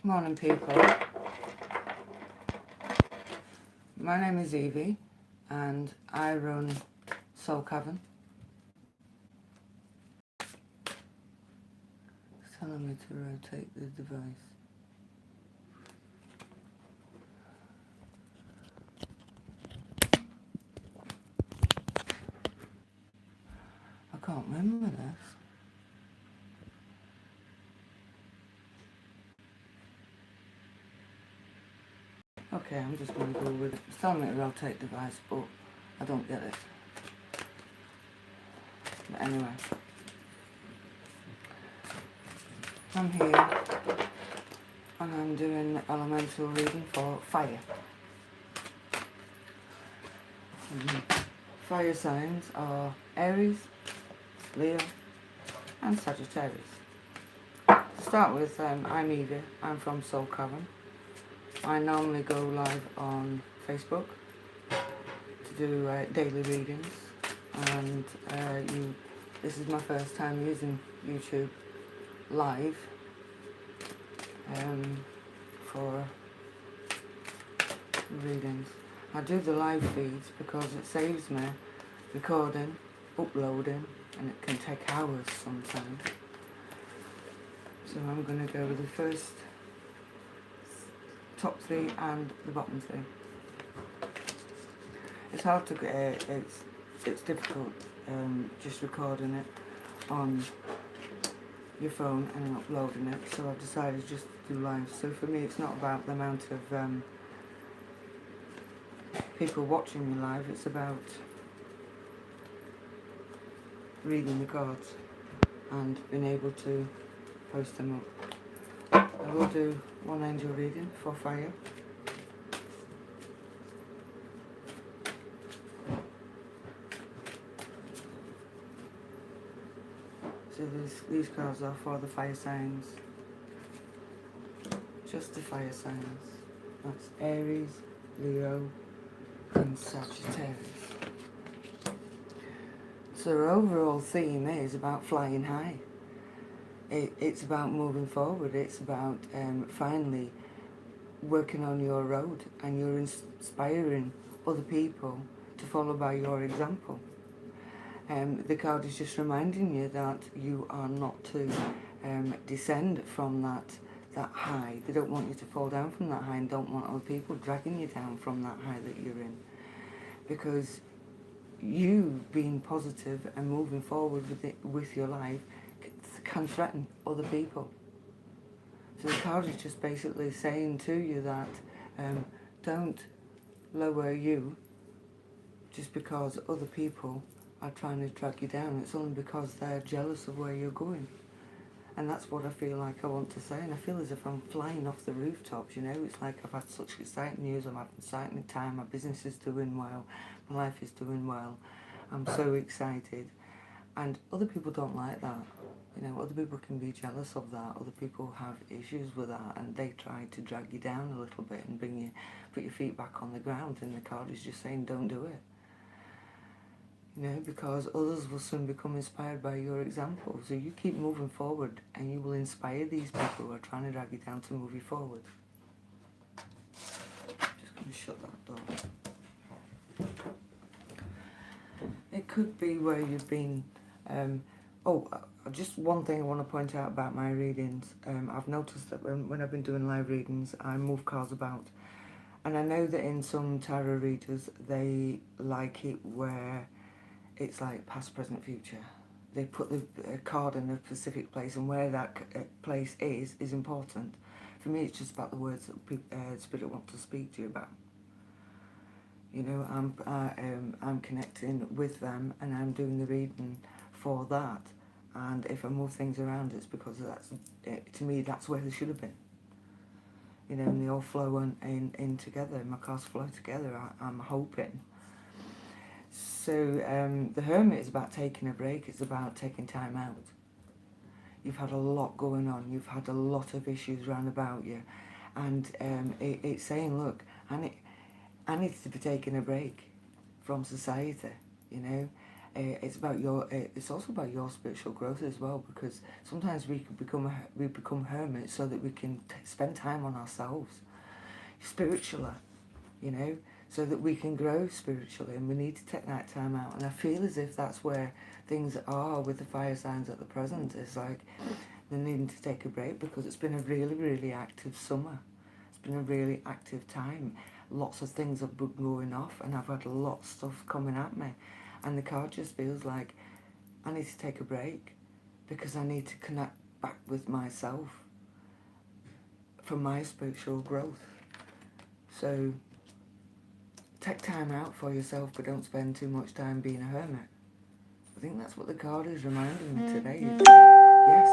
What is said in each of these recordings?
Morning, people. My name is Evie, and I run Soul Cavern. It's telling me to rotate the device. I can't remember this. Okay, I'm just going to go with it. It's telling me to rotate device, but I don't get it. But anyway, I'm here and I'm doing elemental reading for fire. Fire signs are Aries, Leo, and Sagittarius. To start with, I'm Evie. I'm from Soul Cavern. I normally go live on Facebook to do daily readings, and this is my first time using YouTube live for readings. I do the live feeds because it saves me recording, uploading, and it can take hours sometimes. So I'm going to go with the first top three and the bottom three. It's hard to get, it's difficult just recording it on your phone and then uploading it, so I've decided just to do live. So for me, it's not about the amount of people watching me live, it's about reading the cards and being able to post them up. I will do one angel reading for fire. So these cards are for the fire signs, just the fire signs. That's Aries, Leo, and Sagittarius. So the overall theme is about flying high. It's about moving forward. It's about finally working on your road, and you're inspiring other people to follow by your example. The card is just reminding you that you are not to descend from that high. They don't want you to fall down from that high, and don't want other people dragging you down from that high that you're in. Because you being positive and moving forward with your life can threaten other people. So the card is just basically saying to you that don't lower you just because other people are trying to drag you down. It's only because they're jealous of where you're going. And that's what I feel like I want to say. And I feel as if I'm flying off the rooftops, you know. It's like I've had such exciting news, I've had exciting time, my business is doing well, my life is doing well. I'm so excited. And other people don't like that. You know, other people can be jealous of that. Other people have issues with that, and they try to drag you down a little bit and put your feet back on the ground. And the card is just saying, don't do it. You know, because others will soon become inspired by your example. So you keep moving forward, and you will inspire these people who are trying to drag you down to move you forward. Just going to shut that door. It could be where you've been. Just one thing I want to point out about my readings. I've noticed that when I've been doing live readings, I move cards about. And I know that in some tarot readers, they like it where it's like past, present, future. They put the card in a specific place, and where that place is important. For me, it's just about the words that Spirit wants to speak to you about. You know, I'm connecting with them, and I'm doing the reading for that. And if I move things around, it's because to me, that's where they should have been. You know, and they all flow in together. My cards flow together, I'm hoping. So the Hermit is about taking a break. It's about taking time out. You've had a lot going on. You've had a lot of issues round about you. And it's saying, look, I need to be taking a break from society, you know. It's about it's also about your spiritual growth as well, because sometimes we can become hermits so that we can spend time on ourselves spiritually, you know, so that we can grow spiritually, and we need to take that time out. And I feel as if that's where things are with the fire signs at the present. It's like they're needing to take a break because it's been a really, really active summer. It's been a really active time. Lots of things have been going off, and I've had a lot of stuff coming at me. And the card just feels like I need to take a break because I need to connect back with myself for my spiritual growth. So take time out for yourself, but don't spend too much time being a hermit. I think that's what the card is reminding me today. It's like, yes,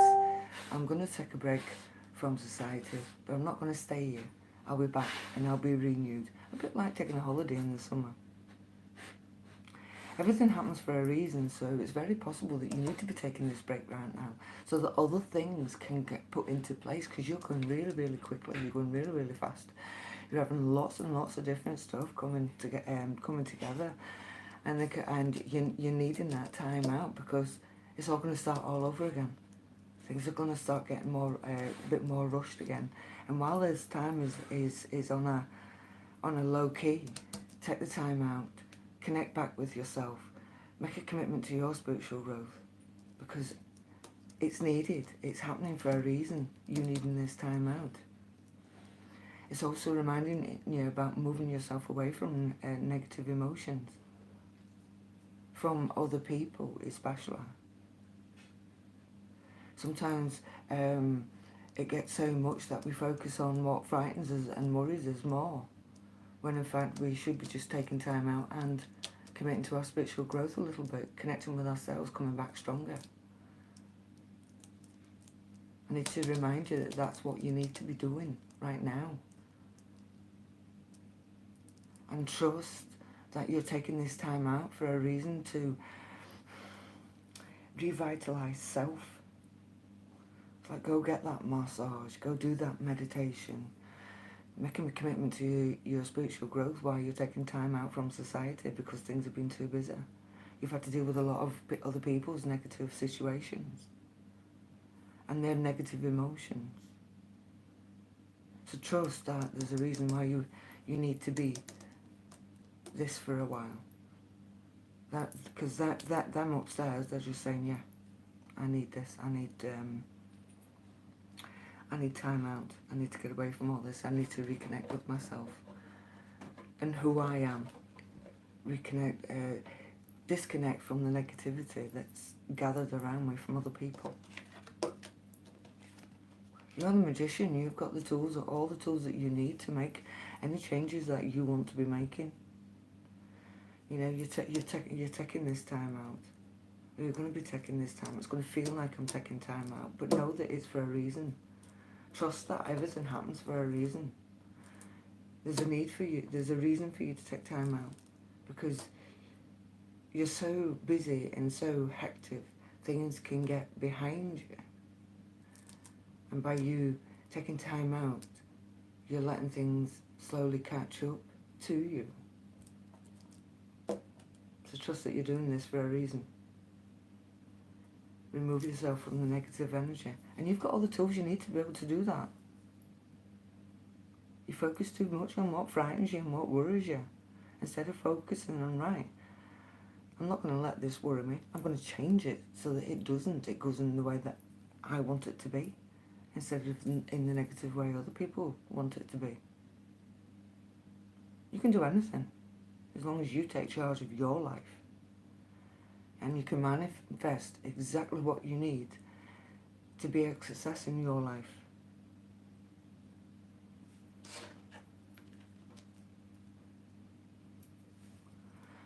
I'm going to take a break from society, but I'm not going to stay here. I'll be back and I'll be renewed. A bit like taking a holiday in the summer. Everything happens for a reason, so it's very possible that you need to be taking this break right now so that other things can get put into place, because you're going really, really quickly. You're going really, really fast. You're having lots and lots of different stuff coming together, and you're needing that time out because it's all going to start all over again. Things are going to start getting a bit more rushed again. And while this time is on a low key, take the time out, connect back with yourself, make a commitment to your spiritual growth, because it's needed. It's happening for a reason. You needing this time out. It's also reminding you about moving yourself away from negative emotions, from other people especially. Sometimes it gets so much that we focus on what frightens us and worries us more, when in fact we should be just taking time out and committing to our spiritual growth a little bit, connecting with ourselves, coming back stronger. I need to remind you that that's what you need to be doing right now. And trust that you're taking this time out for a reason to revitalise self. It's like, go get that massage, go do that meditation, making a commitment to your spiritual growth while you're taking time out from society because things have been too busy. You've had to deal with a lot of other people's negative situations and their negative emotions. So trust that there's a reason why you need to be this for a while. Because them upstairs, they're just saying, yeah, I need this. I need time out. I need to get away from all this. I need to reconnect with myself and who I am. Disconnect from the negativity that's gathered around me from other people. You're the magician. You've got the tools, all the tools that you need to make any changes that you want to be making. You know, you're taking this time out. You're going to be taking this time. It's going to feel like I'm taking time out, but know that it's for a reason. Trust that everything happens for a reason. There's a need for you. There's a reason for you to take time out, because you're so busy and so hectic, things can get behind you. And by you taking time out, you're letting things slowly catch up to you. So trust that you're doing this for a reason. Remove yourself from the negative energy. And you've got all the tools you need to be able to do that. You focus too much on what frightens you and what worries you, instead of focusing on, right, I'm not going to let this worry me. I'm going to change it so that it doesn't. It goes in the way that I want it to be, instead of in the negative way other people want it to be. You can do anything as long as you take charge of your life. And you can manifest exactly what you need to be a success in your life.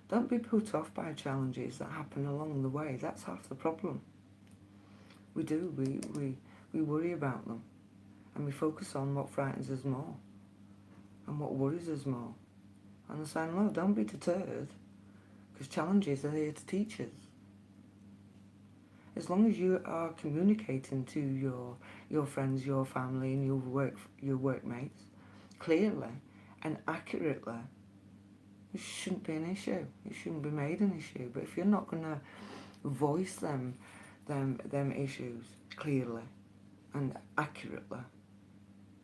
Don't be put off by challenges that happen along the way. That's half the problem. We do. We worry about them. And we focus on what frightens us more and what worries us more. And I'm saying, no, don't be deterred, because challenges are here to teach us. As long as you are communicating to your friends, your family, and your workmates clearly and accurately, it shouldn't be an issue. It shouldn't be made an issue. But if you're not going to voice them issues clearly and accurately,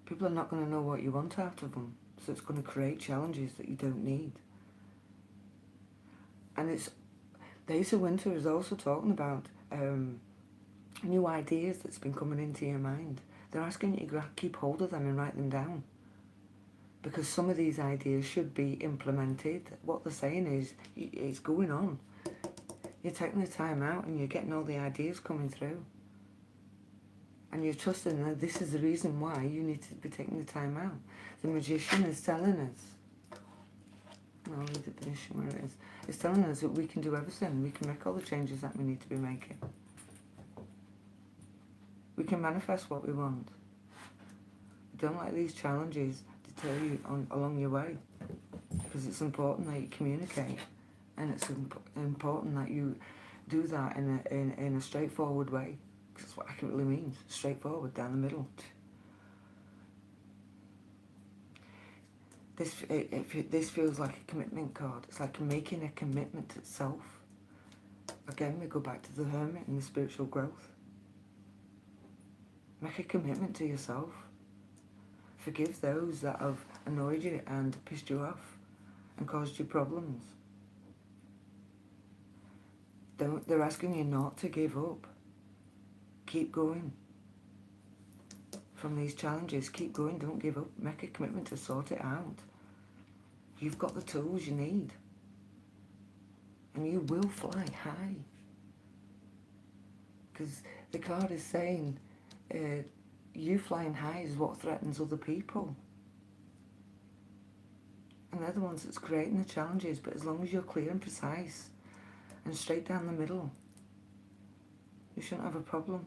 people are not going to know what you want out of them. So it's going to create challenges that you don't need. And it's Asa Winter is also talking about new ideas that's been coming into your mind. They're asking you to keep hold of them and write them down. Because some of these ideas should be implemented. What they're saying is, it's going on. You're taking the time out and you're getting all the ideas coming through. And you're trusting that this is the reason why you need to be taking the time out. The magician is telling us, I'll read the definition where it is. It's telling us that we can do everything. We can make all the changes that we need to be making. We can manifest what we want. Don't let these challenges deter you along your way, because it's important that you communicate, and it's important that you do that in a straightforward way, because that's what accurately means. Straightforward, down the middle. This feels like a commitment card. It's like making a commitment to self. Again, we go back to the hermit and the spiritual growth. Make a commitment to yourself. Forgive those that have annoyed you and pissed you off and caused you problems. They're asking you not to give up. Keep going. From these challenges, keep going, don't give up. Make a commitment to sort it out. You've got the tools you need. And you will fly high. Because the card is saying, you flying high is what threatens other people. And they're the ones that's creating the challenges. But as long as you're clear and precise and straight down the middle, you shouldn't have a problem.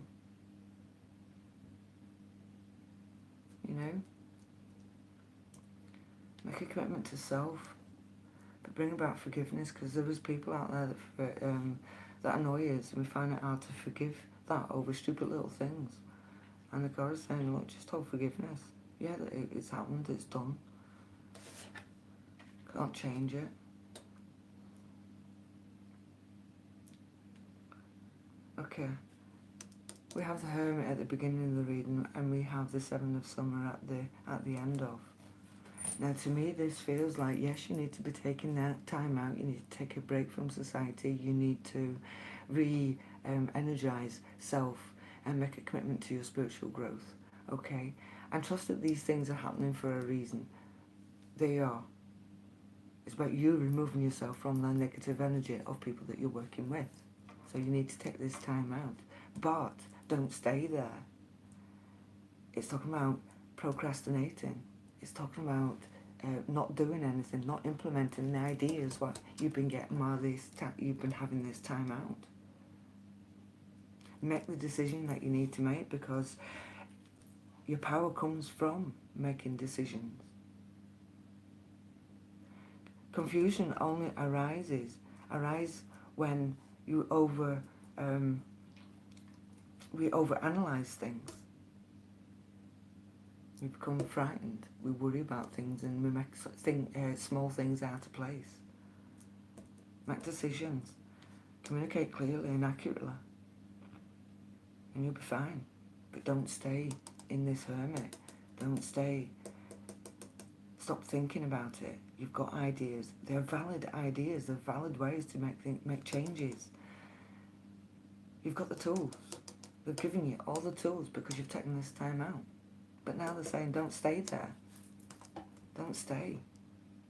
You know? Make a commitment to self. But bring about forgiveness, because there is people out there that annoy us, and we find it hard to forgive that over stupid little things. And the card is saying, look, just hold forgiveness. Yeah, it's happened, it's done. Can't change it. Okay. We have the Hermit at the beginning of the reading, and we have the Seven of Summer at the end of. Now, to me, this feels like, yes, you need to be taking that time out. You need to take a break from society. You need to energize self and make a commitment to your spiritual growth, okay? And trust that these things are happening for a reason. They are. It's about you removing yourself from the negative energy of people that you're working with. So you need to take this time out. But don't stay there. It's talking about procrastinating. It's talking about not doing anything, not implementing the ideas what you've been getting while you've been having this time out. Make the decision that you need to make, because your power comes from making decisions. Confusion only arises when you we overanalyze things. We become frightened. We worry about things, and we make small things out of place. Make decisions. Communicate clearly and accurately, and you'll be fine. But don't stay in this hermit. Don't stay. Stop thinking about it. You've got ideas. They're valid ideas. They're valid ways to make changes. You've got the tools. They've given you all the tools because you've taken this time out. But now they're saying, don't stay there. Don't stay.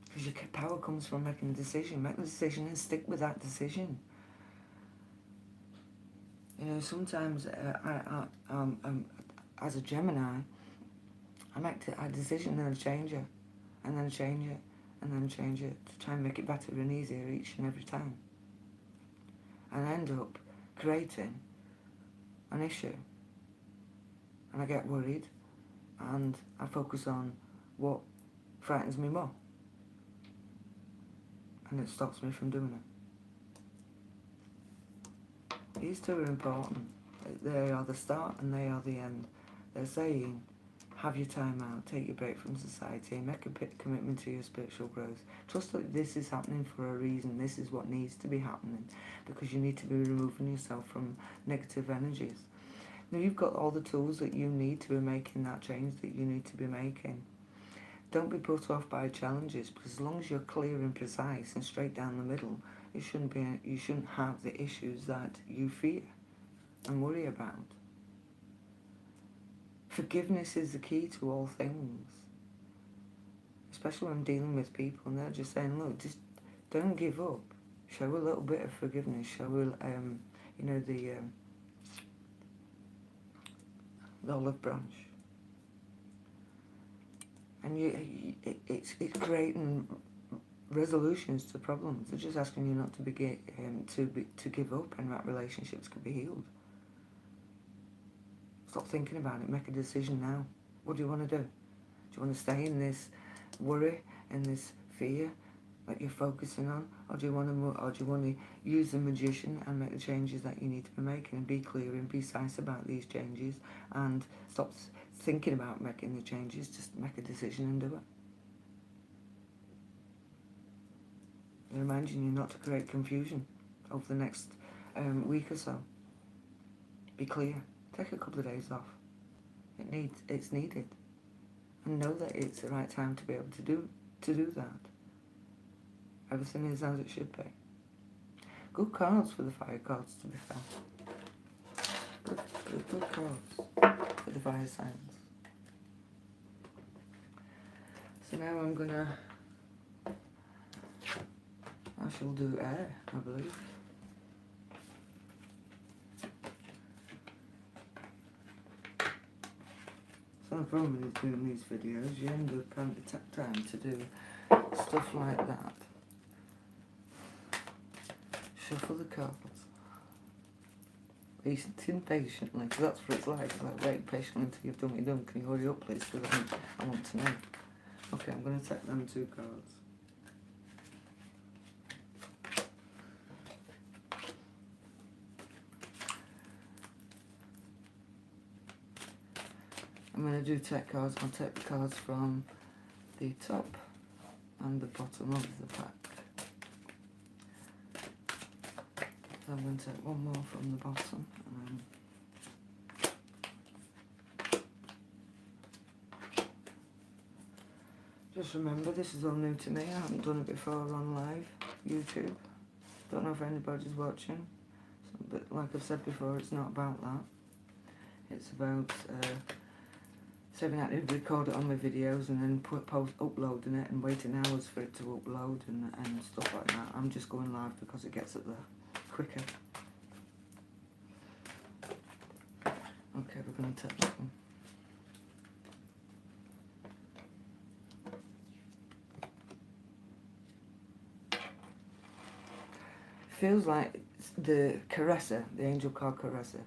Because your power comes from making a decision. Make the decision and stick with that decision. You know, sometimes as a Gemini, I make a decision and I change it. And then change it. And then change it. To try and make it better and easier each and every time. And I end up creating an issue. And I get worried. And I focus on what frightens me more. And it stops me from doing it. These two are important. They are the start and they are the end. They're saying, Have your time out, take your break from society, and make a commitment to your spiritual growth. Trust that this is happening for a reason. This is what needs to be happening, because you need to be removing yourself from negative energies. Now you've got all the tools that you need to be making that change that you need to be making. Don't be put off by challenges, because as long as you're clear and precise and straight down the middle, you shouldn't have the issues that you fear and worry about. Forgiveness is the key to all things, especially when I'm dealing with people and they're just saying, look, just don't give up. Show a little bit of forgiveness. Show, the olive branch. And it's creating resolutions to problems. They're just asking you not to give up, and that relationships can be healed. Stop thinking about it. Make a decision now. What do you want to do? Do you want to stay in this worry and this fear that you're focusing on, or do you want to use the magician and make the changes that you need to be making, and be clear and precise about these changes, and stop thinking about making the changes? Just make a decision and do it. I remind you not to create confusion over the next week or so. Be clear. Take a couple of days off. It's needed, and know that it's the right time to be able to do that. Everything is as it should be. Good cards for the fire cards, to be fair. Good cards for the fire signs. So now I shall do air, I believe. So the problem with doing these videos, you end up having to take time to do stuff like that. Shuffle the cards. Waiting patiently, because that's what it's like. It's like waiting patiently until you've done what you've done. Can you hurry up, please? Because I want to know. Okay, I'm going to take them 2 cards. I'm going to do take cards. I'll take the cards from the top and the bottom of the pack. So I'm going to take one more from the bottom. Just remember, this is all new to me. I haven't done it before on live YouTube. Don't know if anybody's watching. But like I've said before, it's not about that. It's about saving out to record it on my videos and then uploading it and waiting hours for it to upload and stuff like that. I'm just going live because it gets it there quicker. Okay, we're going to take this one. Feels like the Caresser, the angel card Caresser,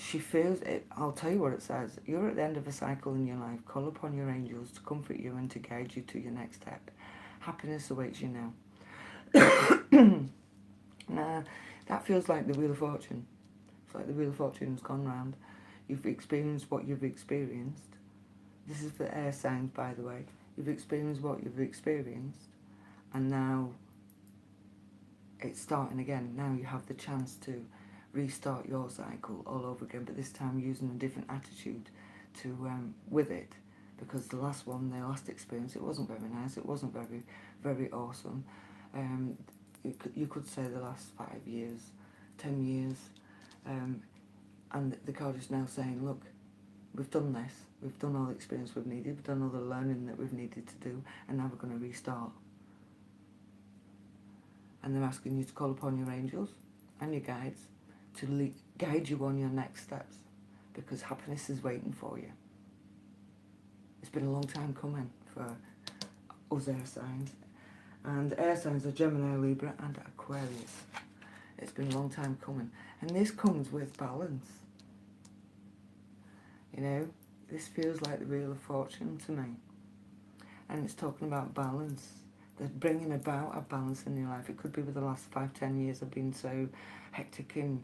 she feels it. I'll tell you what it says. You're at the end of a cycle in your life. Call upon your angels to comfort you and to guide you to your next step. Happiness awaits you now. Nah, that feels like the Wheel of Fortune. It's like the Wheel of Fortune has gone round. You've experienced what you've experienced. This is for air signs, by the way. You've experienced what you've experienced, and now it's starting again. Now you have the chance to restart your cycle all over again, but this time using a different attitude to with it, because the last experience, it wasn't very nice. It wasn't very, very awesome. You could say the last 5 years, 10 years, and the card is now saying, look, we've done this. We've done all the experience we've needed. We've done all the learning that we've needed to do, and now we're going to restart. And they're asking you to call upon your angels and your guides to guide you on your next steps, because happiness is waiting for you. It's been a long time coming for us air signs. And air signs are Gemini, Libra and Aquarius. It's been a long time coming. And this comes with balance. You know, this feels like the Wheel of Fortune to me. And it's talking about balance. They're bringing about a balance in your life. It could be with the last 5-10 years have been so hectic and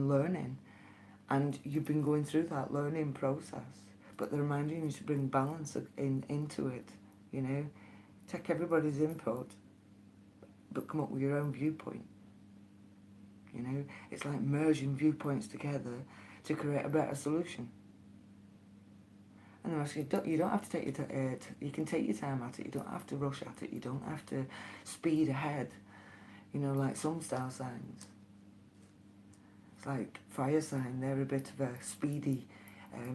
learning. And you've been going through that learning process. but they're reminding you to bring balance into it, you know. Take everybody's input, but come up with your own viewpoint. You know, it's like merging viewpoints together to create a better solution. And I'm asking you don't have to take you can take your time at it. You don't have to rush at it. You don't have to speed ahead. You know, like some star signs. It's like fire sign. They're a bit of a speedy,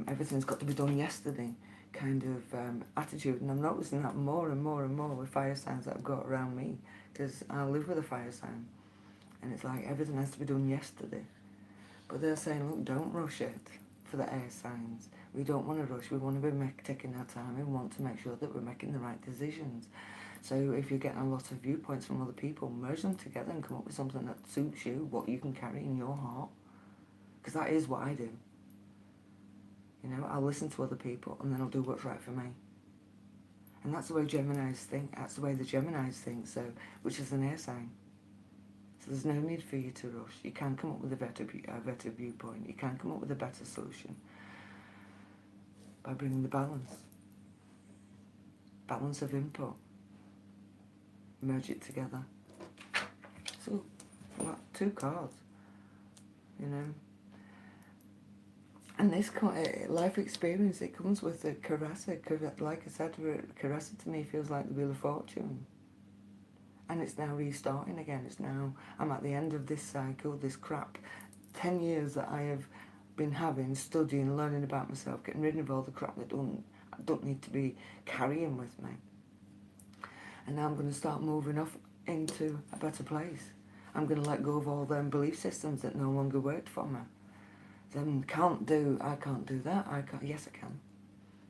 everything's got to be done yesterday kind of attitude. And I'm noticing that more and more and more with fire signs that I've got around me, because I live with a fire sign. And it's like everything has to be done yesterday. But they're saying, look, don't rush it for the air signs. We don't want to rush. We want to be taking our time. We want to make sure that we're making the right decisions. So if you're getting a lot of viewpoints from other people, merge them together and come up with something that suits you, what you can carry in your heart. Because that is what I do. You know, I'll listen to other people and then I'll do what's right for me. And that's the way Geminis think. That's the way the Geminis think, so, which is an air sign. So there's no need for you to rush. You can come up with a better viewpoint. You can come up with a better solution by bringing the balance. Balance of input. Merge it together. So, what, 2 cards, you know. And this life experience, it comes with the Caressa. Like I said, Caressa to me feels like the Wheel of Fortune. And it's now restarting again. I'm at the end of this cycle, this crap 10 years that I have been having, studying, learning about myself, getting rid of all the crap that I don't need to be carrying with me. And now I'm going to start moving off into a better place. I'm going to let go of all them belief systems that no longer worked for me. Then I can't do that, yes I can.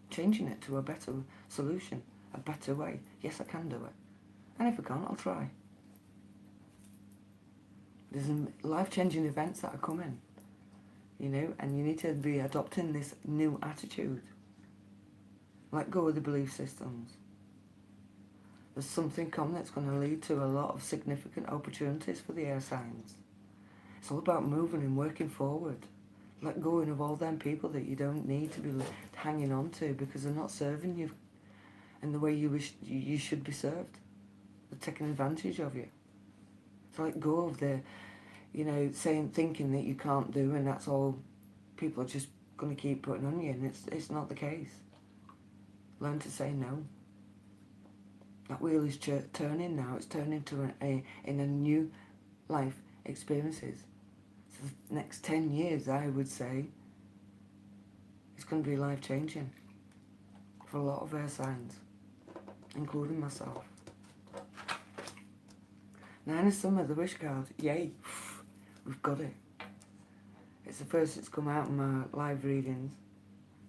Changing it to a better solution, a better way, yes I can do it. And if I can't, I'll try. There's life-changing events that are coming, you know, and you need to be adopting this new attitude. Let go of the belief systems. There's something coming that's going to lead to a lot of significant opportunities for the air signs. It's all about moving and working forward. Let go of all them people that you don't need to be hanging on to because they're not serving you in the way you wish you should be served. They're taking advantage of you. So let go of the, you know, thinking that you can't do, and that's all people are just going to keep putting on you, and it's not the case. Learn to say no. That wheel is turning now. It's turning to in a new life experiences. So the next 10 years, I would say, it's going to be life-changing for a lot of air signs, including myself. Nine of Summer, the wish card. Yay, we've got it. It's the first that's come out in my live readings,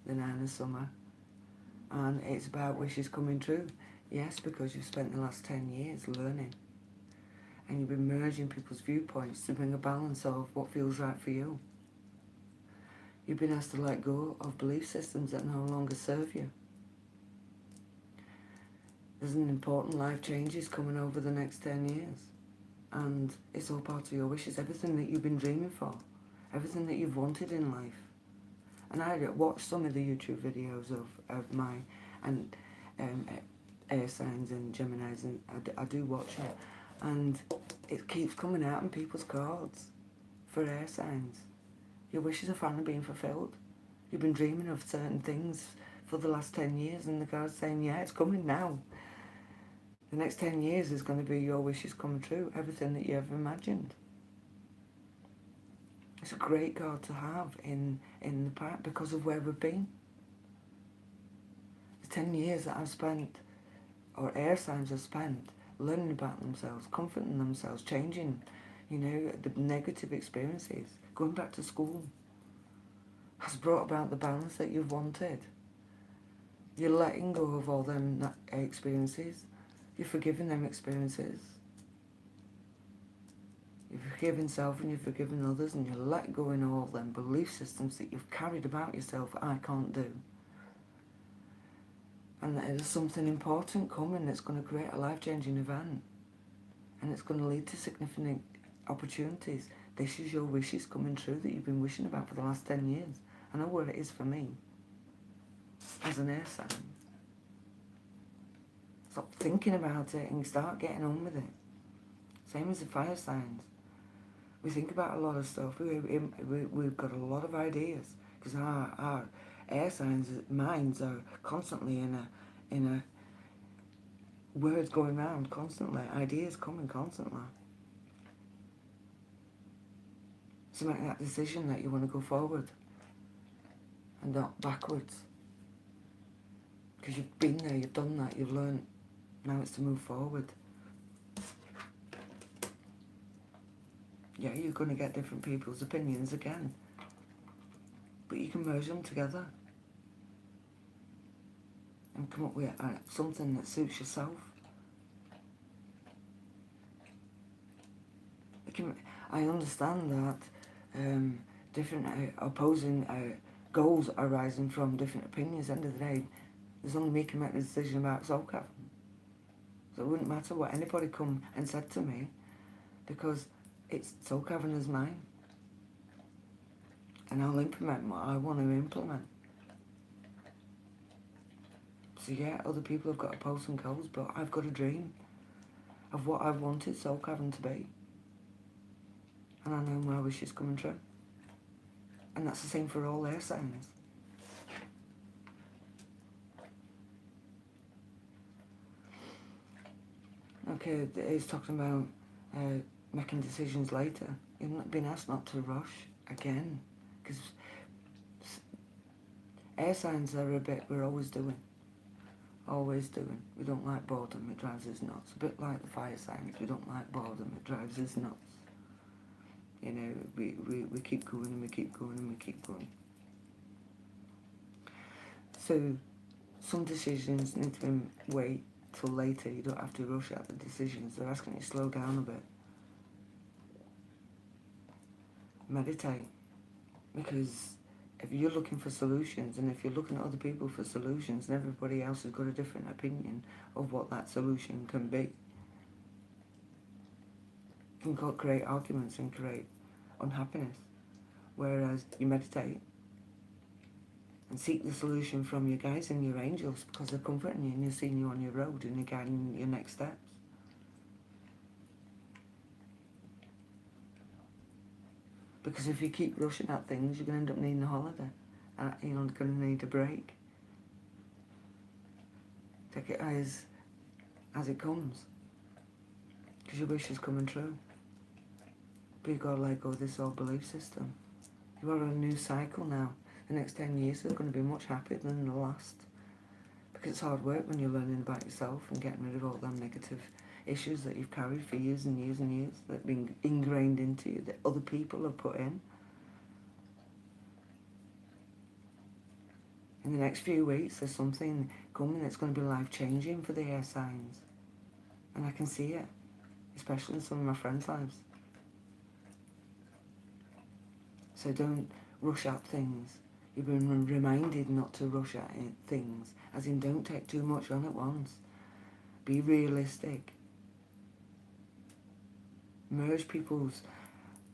the Nine of Summer. And it's about wishes coming true. Yes, because you've spent the last 10 years learning. And you've been merging people's viewpoints to bring a balance of what feels right for you. You've been asked to let go of belief systems that no longer serve you. There's an important life changes coming over the next 10 years. And it's all part of your wishes, everything that you've been dreaming for, everything that you've wanted in life. And I watched some of the YouTube videos of my air signs and Geminis, and I do watch it. And it keeps coming out in people's cards for air signs. Your wishes are finally being fulfilled. You've been dreaming of certain things for the last 10 years, and the card's saying, yeah, it's coming now. The next 10 years is going to be your wishes coming true, everything that you ever imagined. It's a great card to have in the part because of where we've been. The 10 years that I've spent, or air signs have spent, learning about themselves, comforting themselves, changing, you know, the negative experiences, going back to school, has brought about the balance that you've wanted. You're letting go of all them experiences. You're forgiving them experiences. You've forgiven self and you've forgiven others, and you let go in all them belief systems that you've carried about yourself, I can't do. And there's something important coming that's going to create a life-changing event. And it's going to lead to significant opportunities. This is your wishes coming true that you've been wishing about for the last 10 years. I know where it is for me. as an air sign. Stop thinking about it and start getting on with it. Same as the fire signs. We think about a lot of stuff. We've got a lot of ideas because our air signs, minds are constantly in a words going round constantly, ideas coming constantly. So make that decision that you want to go forward and not backwards. Because you've been there, you've done that, you've learned. Now it's to move forward. Yeah, you're going to get different people's opinions again. But you can merge them together. And come up with something that suits yourself. I understand that different opposing goals arising from different opinions. At the end of the day, there's only me can make the decision about Soul Cavern. So it wouldn't matter what anybody come and said to me, because it's Soul Cavern is mine. And I'll implement what I want to implement. So yeah, other people have got opposing goals, but I've got a dream of what I've wanted Soul Cavern to be. And I know my wish is coming true. And that's the same for all air signs. Okay, it's talking about making decisions later. You've not been asked not to rush again. Because air signs are a bit, we're always doing. Always doing. We don't like boredom, it drives us nuts. A bit like the fire signs, we don't like boredom, it drives us nuts. You know, we keep going and we keep going and we keep going. So some decisions need to wait till later. You don't have to rush at the decisions. They're asking you to slow down a bit. Meditate. Because if you're looking for solutions, and if you're looking at other people for solutions, and everybody else has got a different opinion of what that solution can be, you can create arguments and create unhappiness. Whereas you meditate and seek the solution from your guides and your angels, because they're comforting you and they're seeing you on your road and they're guiding your next steps. Because if you keep rushing at things, you're going to end up needing a holiday. You're going to need a break. Take it as it comes. Because your wish is coming true. But you've got to let go of this old belief system. You're on a new cycle now. The next 10 years are going to be much happier than the last. Because it's hard work when you're learning about yourself and getting rid of all them negative issues that you've carried for years and years and years, that have been ingrained into you, that other people have put in. In the next few weeks, there's something coming that's going to be life-changing for the air signs. And I can see it, especially in some of my friends' lives. So don't rush at things. You've been reminded not to rush at things, as in don't take too much on at once. Be realistic. Merge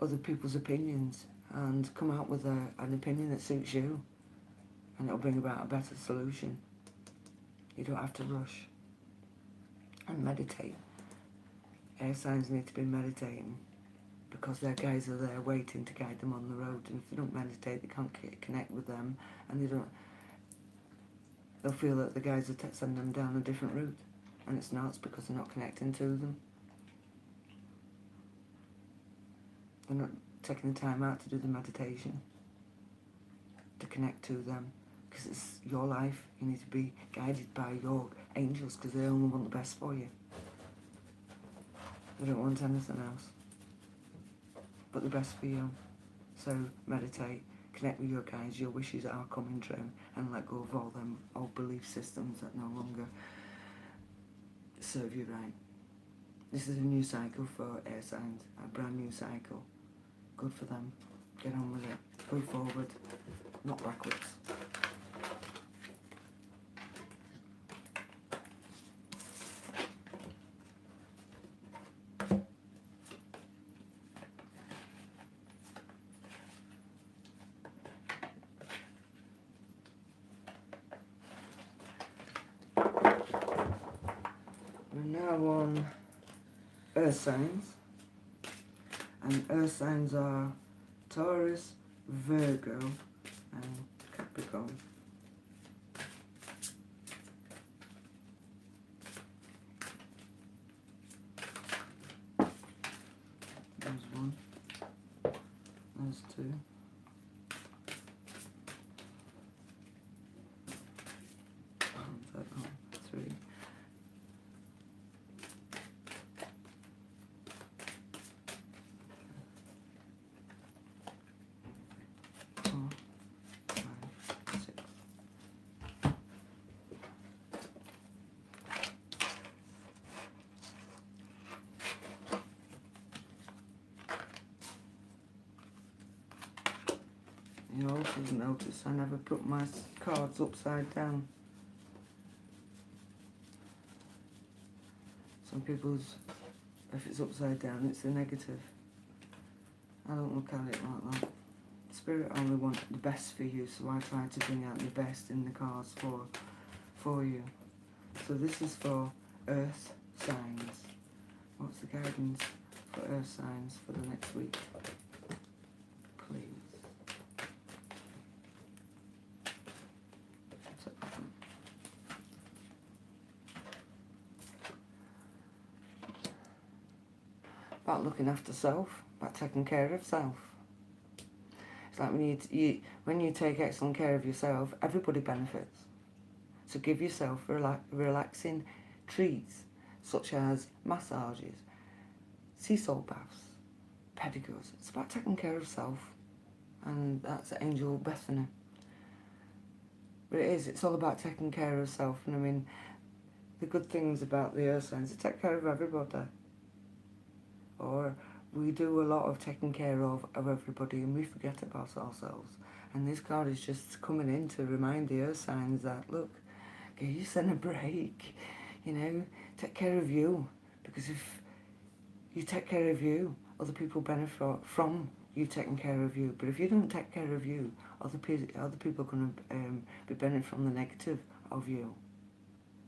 other people's opinions and come out with an opinion that suits you, and it'll bring about a better solution. You don't have to rush. And meditate. Air signs need to be meditating, because their guides are there waiting to guide them on the road, and if they don't meditate, they can't connect with them, and they'll feel that the guides are sending them down a different route, and it's not. It's because they're not connecting to them. They're not taking the time out to do the meditation, to connect to them, because it's your life. You need to be guided by your angels, because they only want the best for you. They don't want anything else but the best for you. So meditate, connect with your guides, your wishes are coming true, and let go of all them old belief systems that no longer serve you right. This is a new cycle for air signs, a brand new cycle. Good for them. Get on with it. Go forward, not backwards. I'm now on earth signs, and earth signs are Taurus, Virgo, and Capricorn. There's one, there's two. Three. Four, five, six. You also notice I never put my cards upside down. Some people's, if it's upside down, it's a negative. I don't look at it like that. Spirit only wants the best for you, so I try to bring out the best in the cards for you. So this is for earth signs. What's the guidance for earth signs for the next week? Please. About looking after self, about taking care of self. It's like when you take excellent care of yourself, everybody benefits. So give yourself relaxing treats, such as massages, sea salt baths, pedicures. It's about taking care of self, and that's Angel Bethany. But it's all about taking care of self, and I mean, the good things about the earth signs, they take care of everybody. Or we do a lot of taking care of everybody, and we forget about ourselves. And this card is just coming in to remind the earth signs that, look, give yourself a break, you know, take care of you. Because if you take care of you, other people benefit from you taking care of you. But if you don't take care of you, other people are going to be benefiting from the negative of you.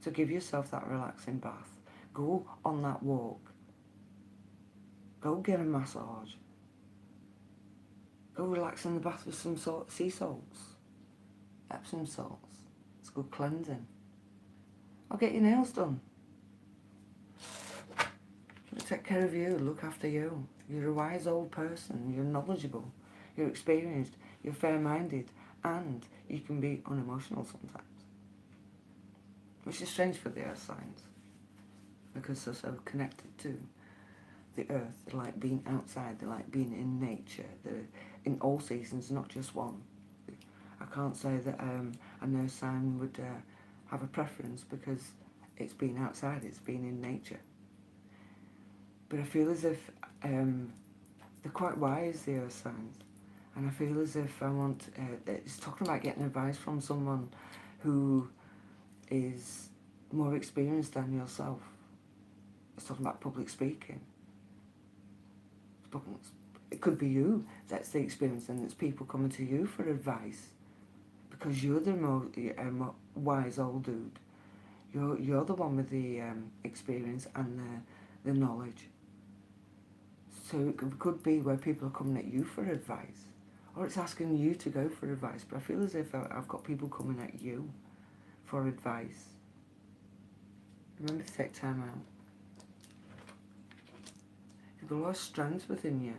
So give yourself that relaxing bath. Go on that walk. Go get a massage. Go relax in the bath with some sea salts. Epsom salts. It's good cleansing. Or get your nails done. Take care of you, look after you. You're a wise old person, you're knowledgeable, you're experienced, you're fair-minded, and you can be unemotional sometimes. Which is strange for the earth signs, because they're so connected to the earth. They like being outside, they like being in nature. They're in all seasons, not just one. I can't say that a no sign would have a preference, because it's been outside, it's been in nature. But I feel as if they're quite wise, the earth signs. And I feel as if it's talking about getting advice from someone who is more experienced than yourself. It's talking about public speaking. It could be you that's the experience, and it's people coming to you for advice, because you're the more wise old dude. You're the one with the experience and the knowledge. So it could be where people are coming at you for advice, or it's asking you to go for advice. But I feel as if I've got people coming at you for advice. Remember to take time out. You've got a lot of strength within you.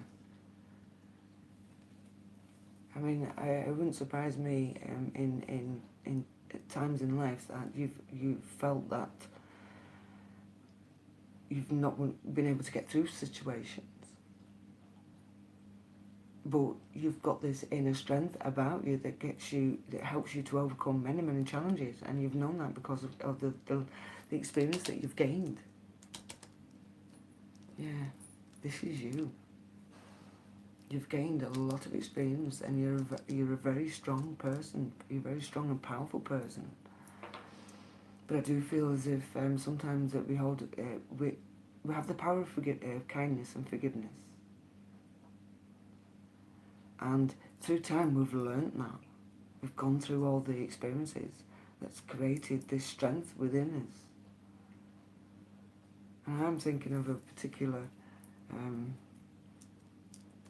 I mean, it wouldn't surprise me in times in life that you've felt that you've not been able to get through situations. But you've got this inner strength about you that helps you to overcome many, many challenges, and you've known that because of the experience that you've gained. Yeah, this is you. You've gained a lot of experience, and you're a very strong person. You're a very strong and powerful person. But I do feel as if sometimes that we have the power of kindness and forgiveness. And through time we've learnt that. We've gone through all the experiences that's created this strength within us. And I'm thinking of a particular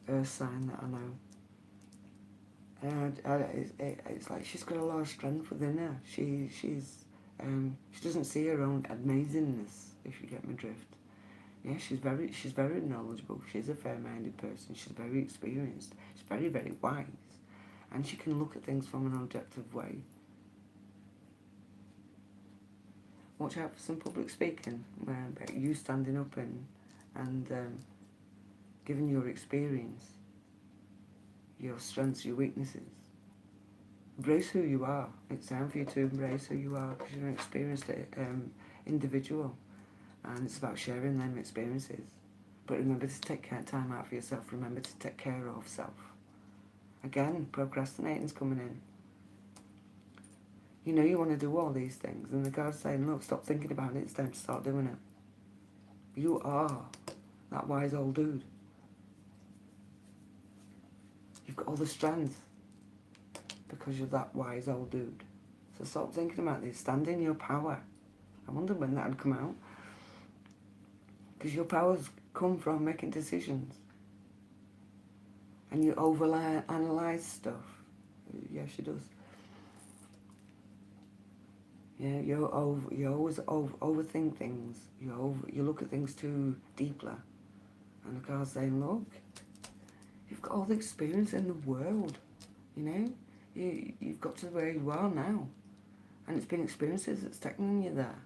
earth sign that I know. And it's like she's got a lot of strength within her. She doesn't see her own amazingness, if you get my drift. Yeah, she's very knowledgeable. She's a fair-minded person. She's very experienced. She's very, very wise, and she can look at things from an objective way. Watch out for some public speaking, where you standing up and giving your experience, your strengths, your weaknesses. Embrace who you are. It's time for you to embrace who you are, because you're an experienced individual, and it's about sharing them experiences. But remember to take time out for yourself. Remember to take care of self. Again, procrastinating's coming in. You know you want to do all these things, and the God's saying, look, stop thinking about it, it's time to start doing it. You are that wise old dude. You've got all the strength because you're that wise old dude. So stop thinking about this. Stand in your power. I wonder when that would come out. Because your powers come from making decisions. And you overanalyze stuff. Yeah, she does. Yeah, you always overthink things. You look at things too deeply. And the God's saying, look, you've got all the experience in the world, you know? You've got to where you are now. And it's been experiences that's taken you there.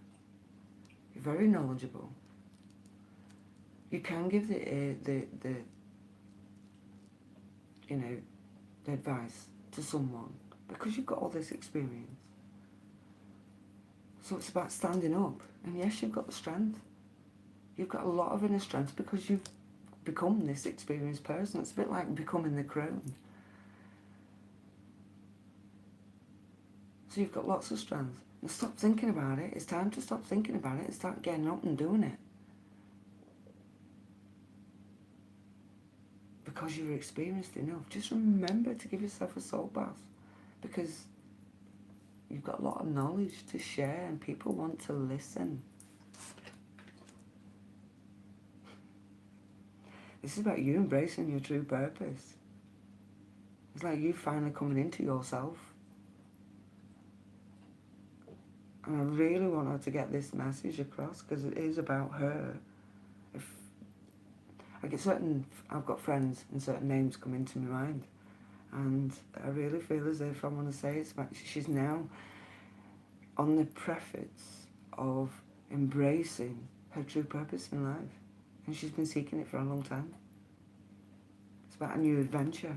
You're very knowledgeable. You can give the advice to someone because you've got all this experience. So it's about standing up. And yes, you've got the strength. You've got a lot of inner strength because you've become this experienced person. It's a bit like becoming the crown. So you've got lots of strength. And stop thinking about it. It's time to stop thinking about it and start getting up and doing it. Because you're experienced enough. Just remember to give yourself a soul bath. Because you've got a lot of knowledge to share and people want to listen. This is about you embracing your true purpose. It's like you finally coming into yourself. And I really want her to get this message across because it is about her. I've got friends and certain names come into my mind. And I really feel as if I want to say it's about, she's now on the precipice of embracing her true purpose in life. And she's been seeking it for a long time. It's about a new adventure.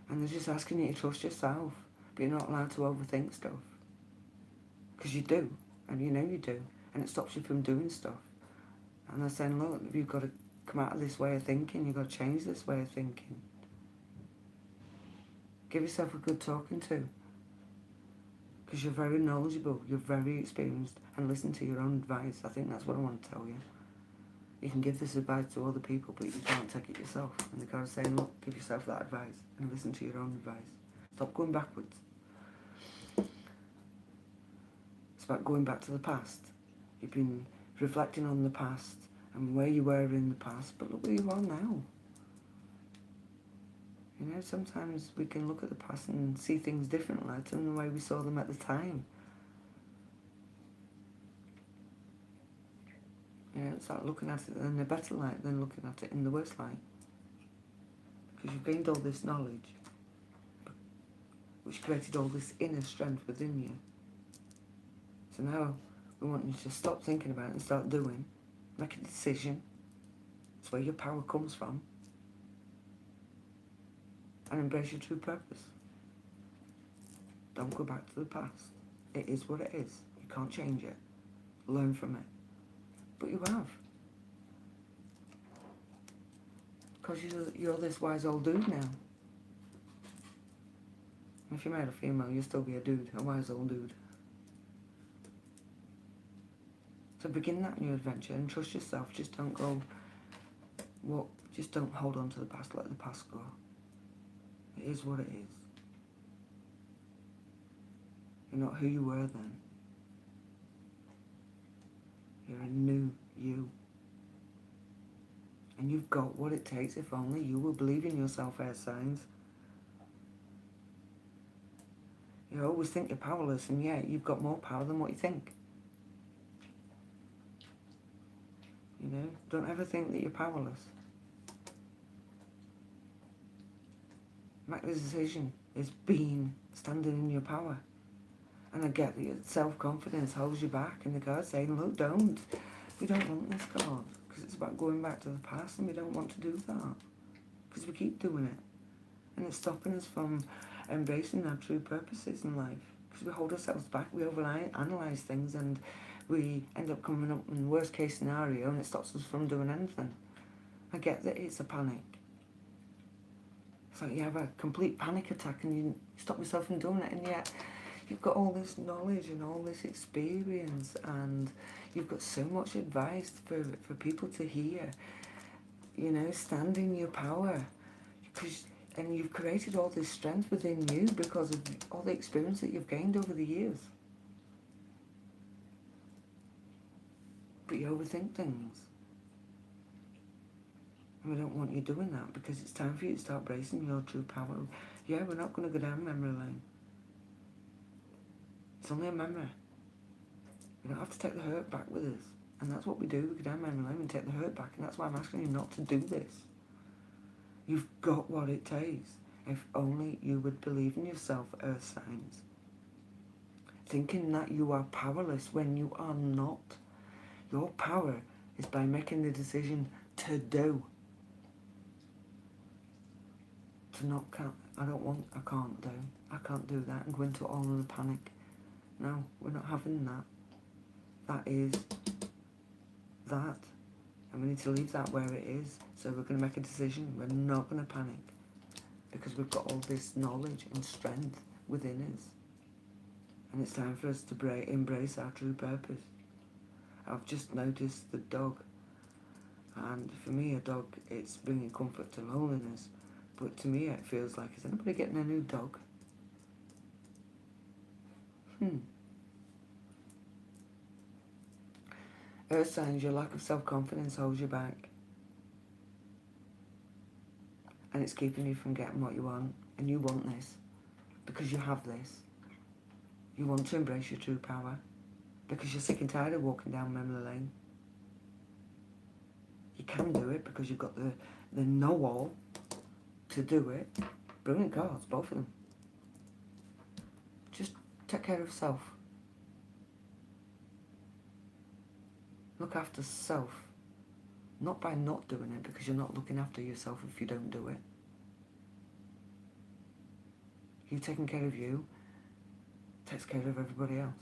And they're just asking you to trust yourself. But you're not allowed to overthink stuff. Because you do. And you know you do. And it stops you from doing stuff. And they're saying, look, you've got to come out of this way of thinking. You've got to change this way of thinking. Give yourself a good talking to. Because you're very knowledgeable. You're very experienced. And listen to your own advice. I think that's what I want to tell you. You can give this advice to other people, but you can't take it yourself. And the guy's saying, look, give yourself that advice and listen to your own advice. Stop going backwards. It's about going back to the past. You've been reflecting on the past and where you were in the past, but look where you are now. You know, sometimes we can look at the past and see things differently than the way we saw them at the time. You know, it's like looking at it in a better light than looking at it in the worst light. Because you've gained all this knowledge, which created all this inner strength within you. So now we want you to stop thinking about it and start doing. Make a decision. It's where your power comes from. And embrace your true purpose. Don't go back to the past. It is what it is. You can't change it. Learn from it. But you have. Because you're this wise old dude now. If you're male or female, you'll still be a dude, a wise old dude. So begin that new adventure and trust yourself. Just don't go, just don't hold on to the past, let the past go. It is what it is. You're not who you were then. You're a new you. And you've got what it takes if only you will believe in yourself, air signs. You always think you're powerless, and yet you've got more power than what you think. You know, don't ever think that you're powerless. Make the decision. It's standing in your power. And I get that your self-confidence holds you back, and the card's saying, look, don't. We don't want this card, because it's about going back to the past, and we don't want to do that. Because we keep doing it. And it's stopping us from embracing our true purposes in life. Because we hold ourselves back, we overanalyze things, and we end up coming up in the worst case scenario, and it stops us from doing anything. I get that it's a panic. It's like you have a complete panic attack and you stop yourself from doing it, and yet you've got all this knowledge and all this experience, and you've got so much advice for people to hear. You know, stand in your power. And you've created all this strength within you because of all the experience that you've gained over the years. But you overthink things. And we don't want you doing that, because it's time for you to start bracing your true power. Yeah, we're not going to go down memory lane. It's only a memory. We don't have to take the hurt back with us. And that's what we do. We go down memory lane and take the hurt back. And that's why I'm asking you not to do this. You've got what it takes. If only you would believe in yourself, earth signs. Thinking that you are powerless when you are not. Your power is by making the decision to do. To not count. I can't do that, and go into all of the panic. No, we're not having that. That is that. And we need to leave that where it is. So we're going to make a decision. We're not going to panic. Because we've got all this knowledge and strength within us. And it's time for us to embrace our true purpose. I've just noticed the dog. And for me, a dog, it's bringing comfort to loneliness. But to me, it feels like, is anybody getting a new dog? Earth signs, your lack of self-confidence holds you back. And it's keeping you from getting what you want. And you want this. Because you have this. You want to embrace your true power. Because you're sick and tired of walking down memory lane. You can do it because you've got the know-all to do it. Brilliant cards, both of them. Just take care of self. Look after self. Not by not doing it, because you're not looking after yourself if you don't do it. You taking care of you takes care of everybody else.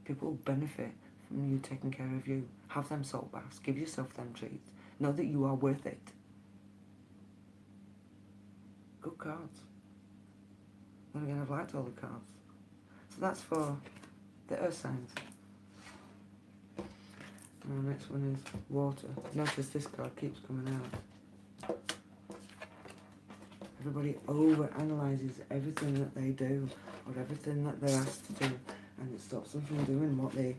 People will benefit from you taking care of you. Have them salt baths. Give yourself them treats. Know that you are worth it. Good cards. Then again, I've liked all the cards. So that's for the earth signs. And the next one is water. Notice this card keeps coming out. Everybody over-analyses everything that they do, or everything that they're asked to do, and it stops them from doing what they,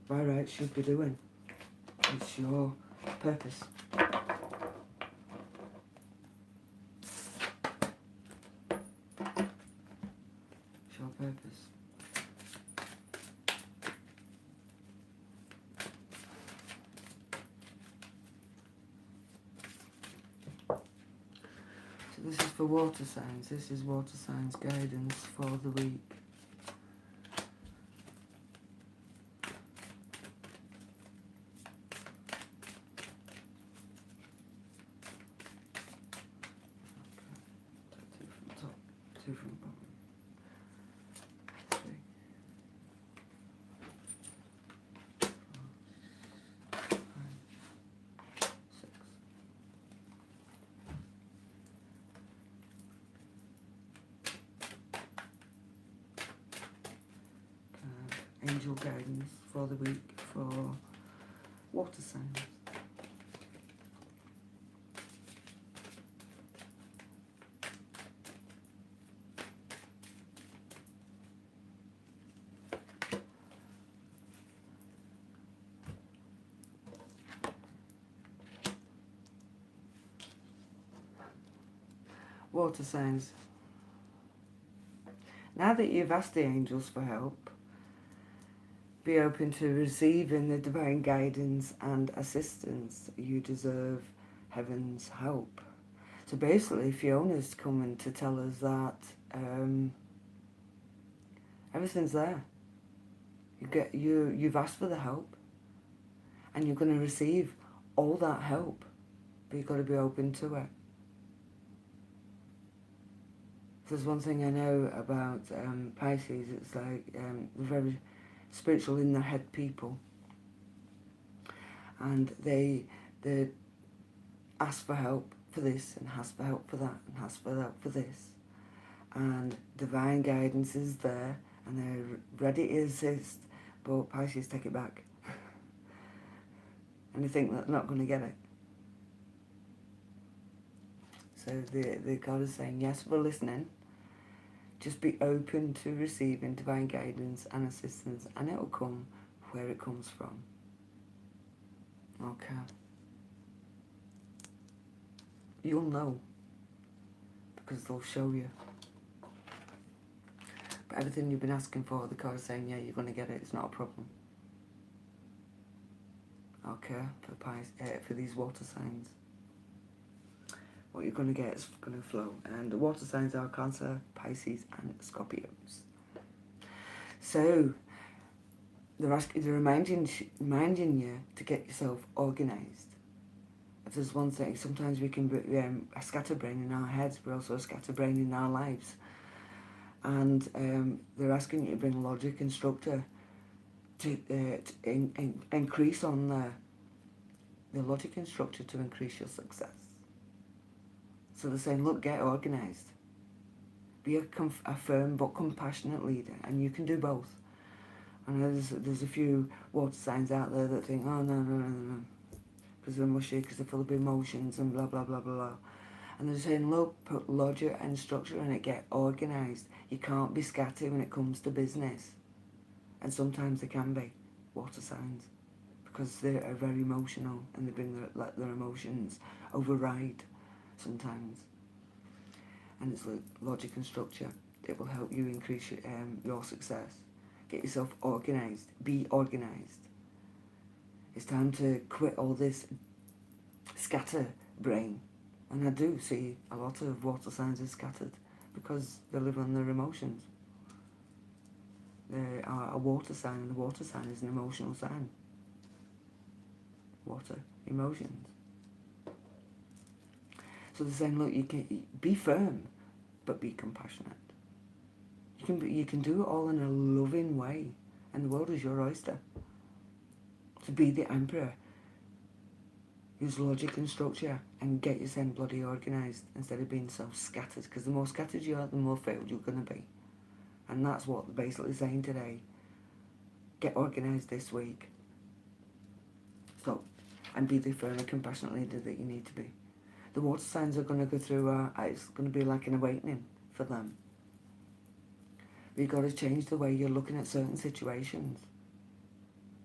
by right, should be doing. It's your purpose. It's your purpose. This is for water signs. This is water signs guidance for the week. Okay. Two from top, two from bottom. 3, 4, 5, 6. Angel guidance for the week for water signs. water signs. Now that you've asked the angels for help, be open to receiving the divine guidance and assistance. You deserve heaven's help. So basically, Fiona's coming to tell us that everything's there. You've asked for the help, and you're going to receive all that help, but you've got to be open to it. If there's one thing I know about Pisces, it's like they're very spiritual in their head people, and they ask for help for this, and ask for help for that, and ask for help for this, and divine guidance is there, and they're ready to assist, but Pisces take it back. And they think they're not going to get it. So the God is saying, yes, we're listening. Just be open to receiving divine guidance and assistance, and it will come where it comes from. Okay. You'll know, because they'll show you. But everything you've been asking for, the card is saying, yeah, you're going to get it. It's not a problem. Okay, for these water signs. What you're going to get is going to flow. And the water signs are Cancer, Pisces, and Scorpios. So, they're reminding you to get yourself organised. If there's one thing, sometimes we can be a scatterbrain in our heads, but also a scatterbrain in our lives. And they're asking you to bring logic and structure to increase on the logic and structure to increase your success. So they're saying, look, get organised. Be a firm but compassionate leader, and you can do both. I know there's a few water signs out there that think, oh, no, because they're mushy, because they're full of emotions and blah, blah, blah, blah, blah. And they're saying, look, put logic and structure in it, get organised. You can't be scattered when it comes to business. And sometimes they can be, water signs, because they are very emotional, and they let their emotions override sometimes. And it's like logic and structure. It will help you increase your success. Get yourself organised. Be organised. It's time to quit all this scatter brain. And I do see a lot of water signs are scattered because they live on their emotions. They are a water sign, and a water sign is an emotional sign. Water, emotions. So they're saying, look, you can be firm, but be compassionate. You can do it all in a loving way, and the world is your oyster. To be the emperor, use logic and structure, and get yourself bloody organised instead of being so scattered. Because the more scattered you are, the more failed you're going to be. And that's what they're basically saying today. Get organised this week. Stop and be the firm and compassionate leader that you need to be. The water signs are going to go through, it's going to be like an awakening for them. But you've got to change the way you're looking at certain situations.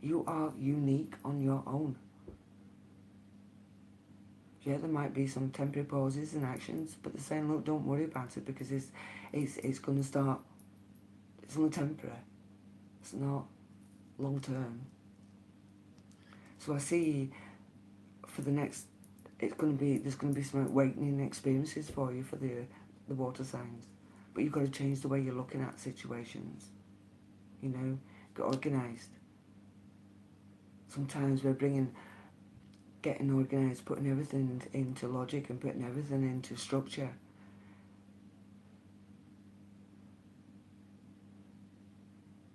You are unique on your own. Yeah, there might be some temporary pauses and actions, but they're saying, look, don't worry about it, because it's going to start. It's only temporary. It's not long term. So I see for the next, there's going to be some awakening experiences for you for the water signs. But you've got to change the way you're looking at situations. You know, get organised. Sometimes we're getting organised, putting everything into logic and putting everything into structure.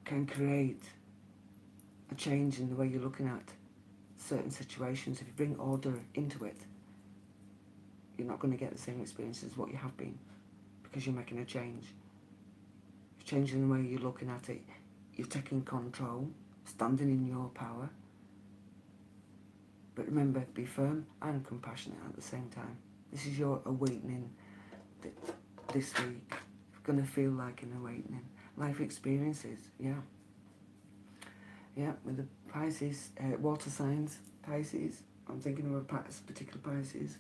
Can create a change in the way you're looking at certain situations. If you bring order into it, you're not going to get the same experience as what you have been, because you're making a change. You're changing the way you're looking at it. You're taking control, standing in your power. But remember, be firm and compassionate at the same time. This is your awakening this week. It's going to feel like an awakening. Life experiences, yeah. Yeah, with the Pisces, water signs, Pisces. I'm thinking of a particular Pisces.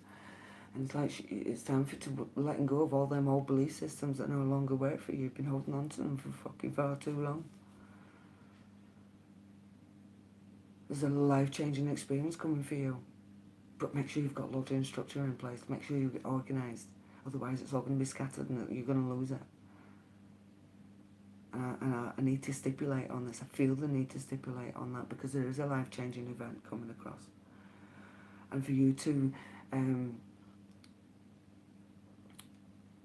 And it's like it's time for you to letting go of all them old belief systems that no longer work for you. You've been holding on to them for fucking far too long. There's a life-changing experience coming for you. But make sure you've got logic and structure in place. Make sure you get organised. Otherwise it's all going to be scattered and you're going to lose it. I need to stipulate on this. I feel the need to stipulate on that because there is a life-changing event coming across. And for you to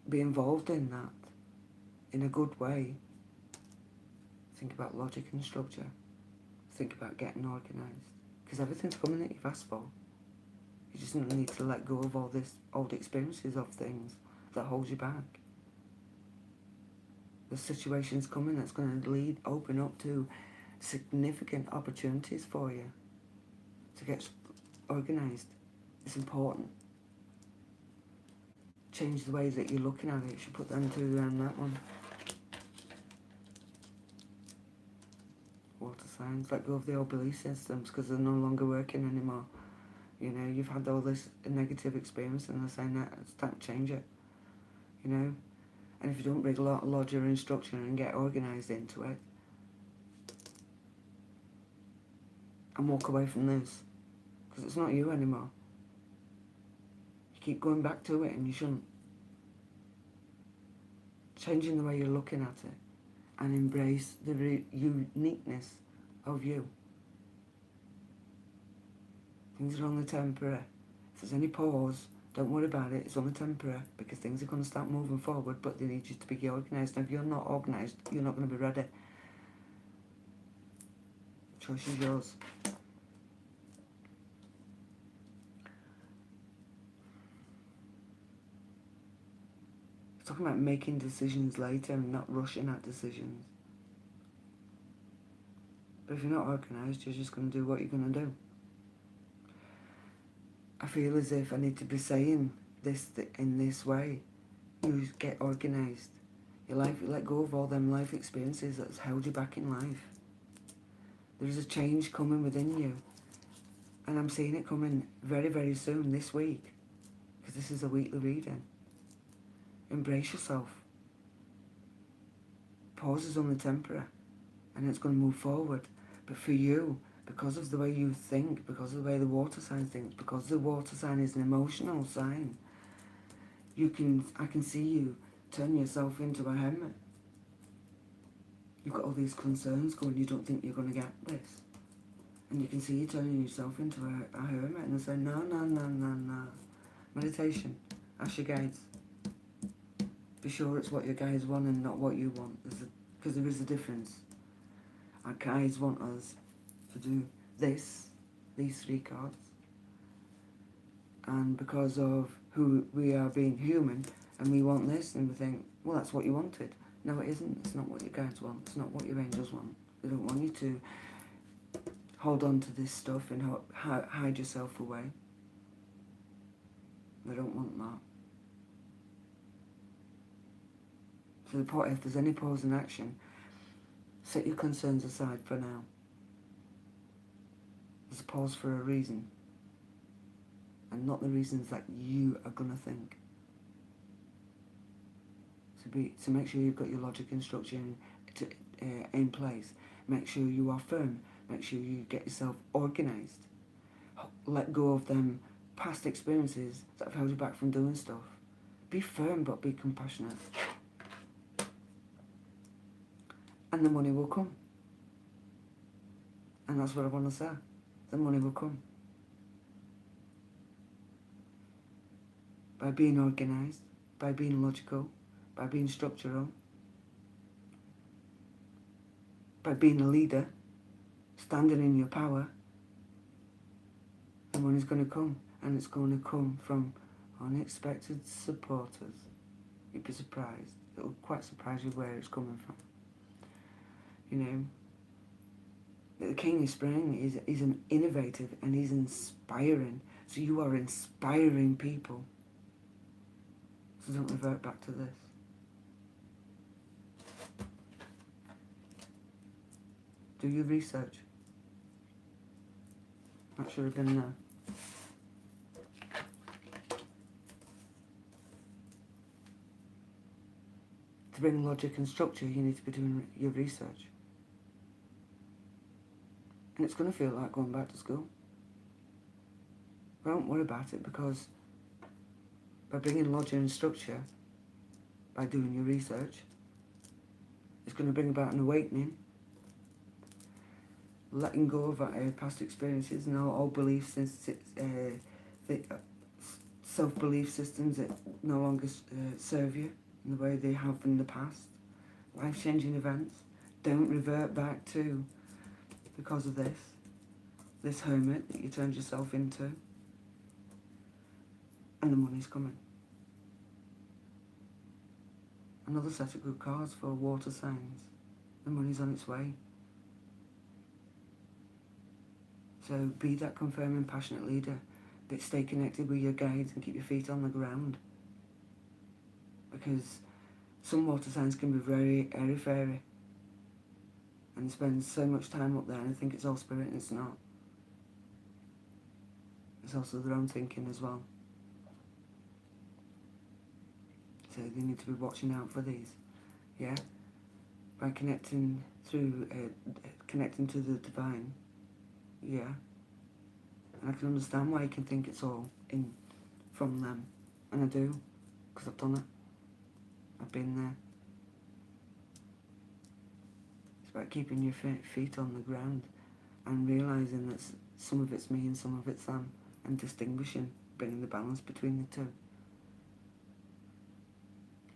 be involved in that in a good way, think about logic and structure. Think about getting organised. Because everything's coming that you've asked for. You just need to let go of all this old experiences of things that hold you back. The situation's coming that's going to open up to significant opportunities for you to get organised. It's important. Change the ways that you're looking at it. You should put them two around that one. Water signs. Let go of the old belief systems because they're no longer working anymore. You know, you've had all this negative experience and they're saying that it's time to change it. You know? And if you don't bring a lot of logic and structure and get organised into it and walk away from this, because it's not you anymore. You keep going back to it and you shouldn't. Changing the way you're looking at it and embrace the uniqueness of you. Things are only temporary. If there's any pause, don't worry about it. It's only temporary because things are going to start moving forward, but they need you to be organised. And if you're not organised, you're not going to be ready. The choice is yours. It's talking about making decisions later and not rushing at decisions. But if you're not organised, you're just going to do what you're going to do. I feel as if I need to be saying this in this way. You get organised. Your life, you let go of all them life experiences that's held you back in life. There is a change coming within you. And I'm seeing it coming very, very soon, this week. Because this is a weekly reading. Embrace yourself. Pause is only temporary. And it's going to move forward. But for you, because of the way you think, because of the way the water sign thinks, because the water sign is an emotional sign, I can see you turn yourself into a hermit. You've got all these concerns going, you don't think you're going to get this. And you can see you turning yourself into a hermit and they say, no. Meditation, ask your guides. Be sure it's what your guides want and not what you want. Because there is a difference. Our guides want us to do these 3 cards. And because of who we are being human, and we want this, and we think, well, that's what you wanted. No, it isn't. It's not what your guides want. It's not what your angels want. They don't want you to hold on to this stuff and hide yourself away. They don't want that. So if there's any pause in action, set your concerns aside for now. There's a pause for a reason. And not the reasons that you are going to think. So make sure you've got your logic and structure in place. Make sure you are firm. Make sure you get yourself organised. Let go of them past experiences that have held you back from doing stuff. Be firm but be compassionate. And the money will come. And that's what I want to say. The money will come. By being organised, by being logical, by being structural, by being a leader, standing in your power, the money's going to come. And it's going to come from unexpected supporters. You'd be surprised. It'll quite surprise you where it's coming from. You know, the King of Spring is an innovative and he's inspiring. So you are inspiring people. So don't revert back to this. Do your research. That should have been there. To bring logic and structure, you need to be doing your research. And it's going to feel like going back to school. But don't worry about it, because by bringing logic and structure, by doing your research, it's going to bring about an awakening, letting go of past experiences and all beliefs, self-belief systems that no longer serve you in the way they have in the past. Life-changing events. Don't revert back to, because of this hermit that you turned yourself into. And the money's coming. Another set of good cards for water signs. The money's on its way. So be that confirming, passionate leader, but stay connected with your guides and keep your feet on the ground. Because some water signs can be very airy-fairy and spend so much time up there and think it's all spirit, and it's not. It's also their own thinking as well. So they need to be watching out for these, yeah? By connecting through, connecting to the divine, yeah? And I can understand why you can think it's all in from them. And I do, because I've done it. I've been there. It's about keeping your feet on the ground and realising that some of it's me and some of it's them, and distinguishing, bringing the balance between the two.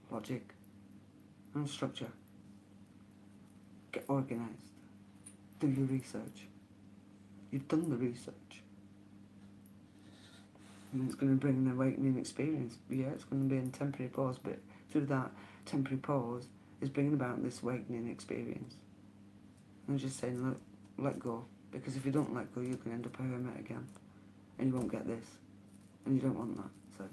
Logic and structure. Get organised. Do your research. You've done the research. And it's going to bring an awakening experience. Yeah, it's going to be a temporary pause, but through that temporary pause is bringing about this awakening experience. And just saying, look, let go. Because if you don't let go, you can end up a hermit again. And you won't get this. And you don't want that. So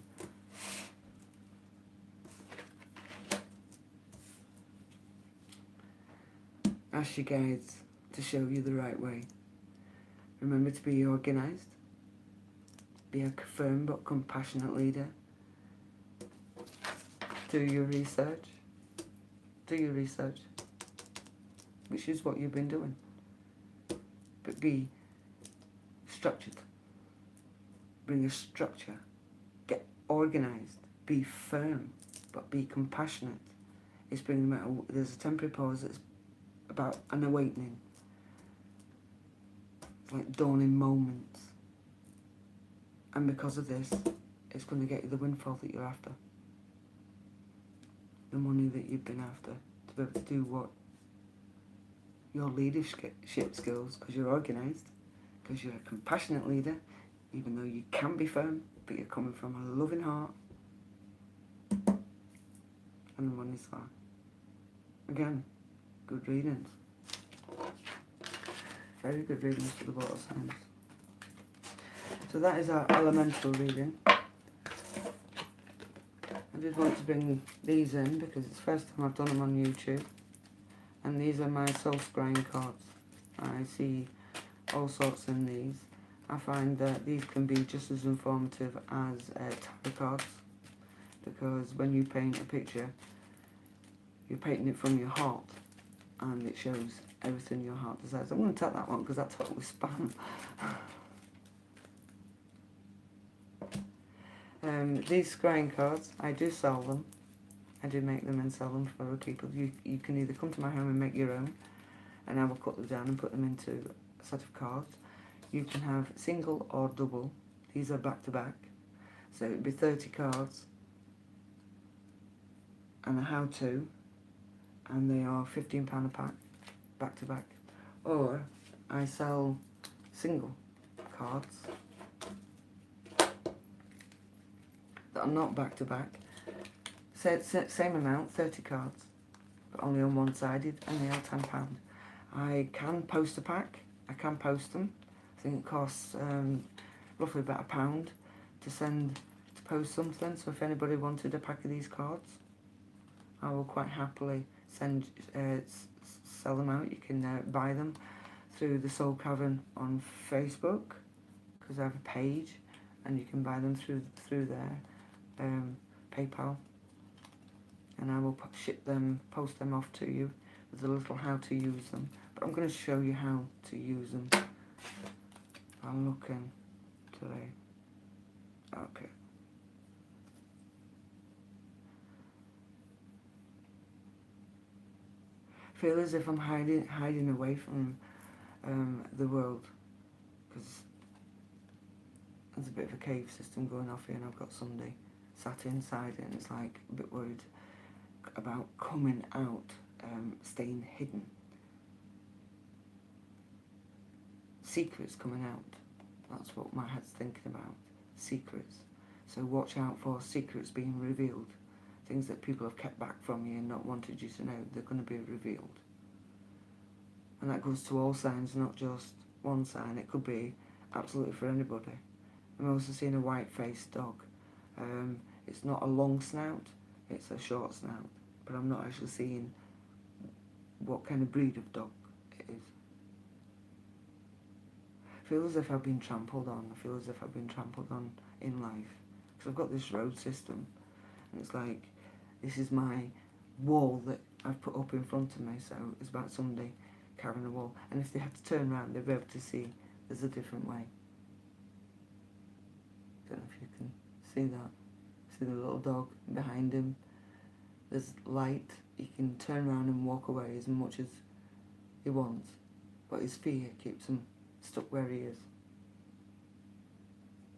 ask your guides to show you the right way. Remember to be organised. Be a firm but compassionate leader. Do your research. Do your research. Which is what you've been doing. But be structured. Bring a structure. Get organised. Be firm, but be compassionate. It's bringing about, there's a temporary pause that's about an awakening. It's like dawning moments. And because of this, it's going to get you the windfall that you're after. The money that you've been after. To be able to do what? Your leadership skills, because you're organised, because you're a compassionate leader, even though you can be firm, but you're coming from a loving heart. And the money's there. Again, good readings. Very good readings for the water signs. So that is our elemental reading. I just want to bring these in because it's the first time I've done them on YouTube. And these are my soul scrying cards. I see all sorts in these. I find that these can be just as informative as tarot cards, because when you paint a picture, you're painting it from your heart, and it shows everything your heart desires. I'm going to take that one because that's totally spam. These scrying cards, I do sell them. I do make them and sell them for other people. You can either come to my home and make your own, and I will cut them down and put them into a set of cards. You can have single or double. These are back to back. So it would be 30 cards and a how-to, and they are £15 a pack, back to back. Or I sell single cards that are not back to back. Same amount, 30 cards, but only on one-sided, and they are £10. I can post a pack. I can post them. I think it costs roughly about £1 to post something. So if anybody wanted a pack of these cards, I will quite happily sell them out. You can buy them through the Soul Cavern on Facebook, because I have a page, and you can buy them through there. PayPal. and I will post them off to you with a little how to use them. But I'm going to show you how to use them. I'm looking today. Okay. Feel as if I'm hiding away from the world, because there's a bit of a cave system going off here, and I've got somebody sat inside it, and it's like a bit worried about coming out, staying hidden. Secrets coming out. That's what my head's thinking about. Secrets. So watch out for secrets being revealed. Things that people have kept back from you and not wanted you to know, they're going to be revealed. And that goes to all signs, not just one sign. It could be absolutely for anybody. I'm also seeing a white-faced dog. It's not a long snout, it's a short snout. But I'm not actually seeing what kind of breed of dog it is. I feel as if I've been trampled on. I feel as if I've been trampled on in life. Because I've got this road system. And it's like, this is my wall that I've put up in front of me. So it's about somebody carrying a wall. And if they had to turn around, they'd be able to see there's a different way. Don't know if you can see that. See the little dog behind him. There's light. He can turn around and walk away as much as he wants. But his fear keeps him stuck where he is.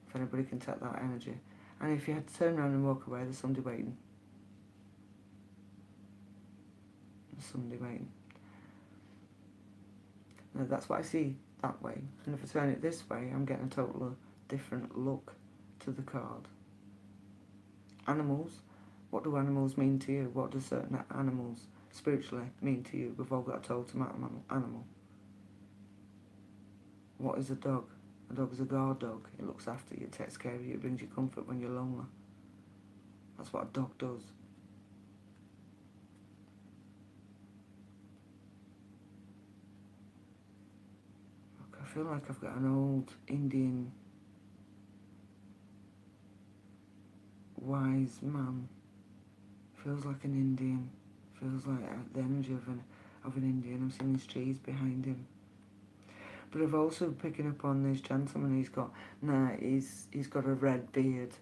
If anybody can take that energy. And if you had to turn around and walk away, there's somebody waiting. There's somebody waiting. Now that's what I see that way. And if I turn it this way, I'm getting a totally different look to the card. Animals. What do animals mean to you? What do certain animals spiritually mean to you? We've all got a totem animal. What is a dog? A dog is a guard dog. It looks after you, it takes care of you, it brings you comfort when you're lonely. That's what a dog does. Look, I feel like I've got an old Indian wise man. Feels like an Indian. Feels like the energy of an Indian. I'm seeing these trees behind him. But I've also picking up on this gentleman. He's got a red beard.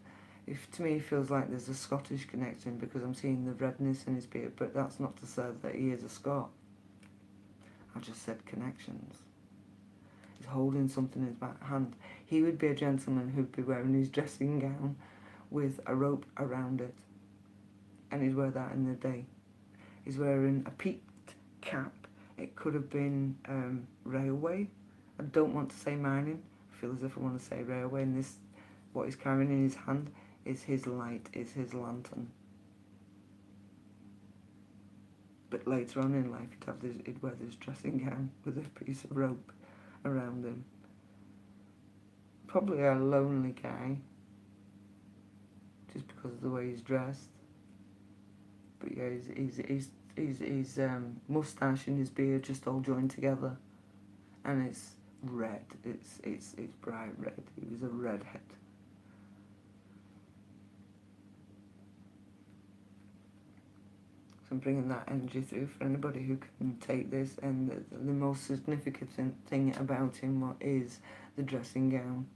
To me, it feels like there's a Scottish connection because I'm seeing the redness in his beard. But that's not to say that he is a Scot. I just said connections. He's holding something in his back hand. He would be a gentleman who'd be wearing his dressing gown with a rope around it. And he'd wear that in the day. He's wearing a peaked cap. It could have been railway. I don't want to say mining. I feel as if I want to say railway. And this, what he's carrying in his hand, is his light, is his lantern. But later on in life, he'd wear this dressing gown with a piece of rope around him. Probably a lonely guy, just because of the way he's dressed. But yeah, his moustache and his beard just all joined together, and it's red. It's bright red. He was a redhead. So I'm bringing that energy through for anybody who can take this. And the most significant thing about him is the dressing gown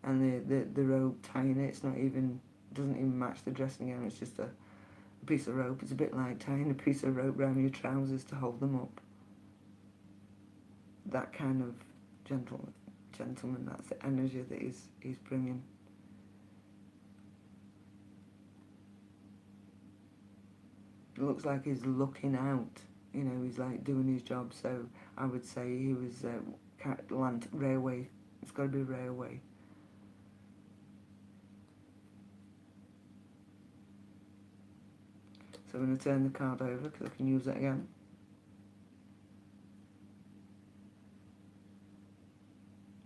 and the rope tying it. It's not even, doesn't even match the dressing gown. It's just a piece of rope. It's a bit like tying a piece of rope around your trousers to hold them up. That kind of gentleman, that's the energy that he's bringing. It looks like he's looking out. You know, he's like doing his job. So I would say he was railway. It's got to be railway. So I'm going to turn the card over because I can use it again.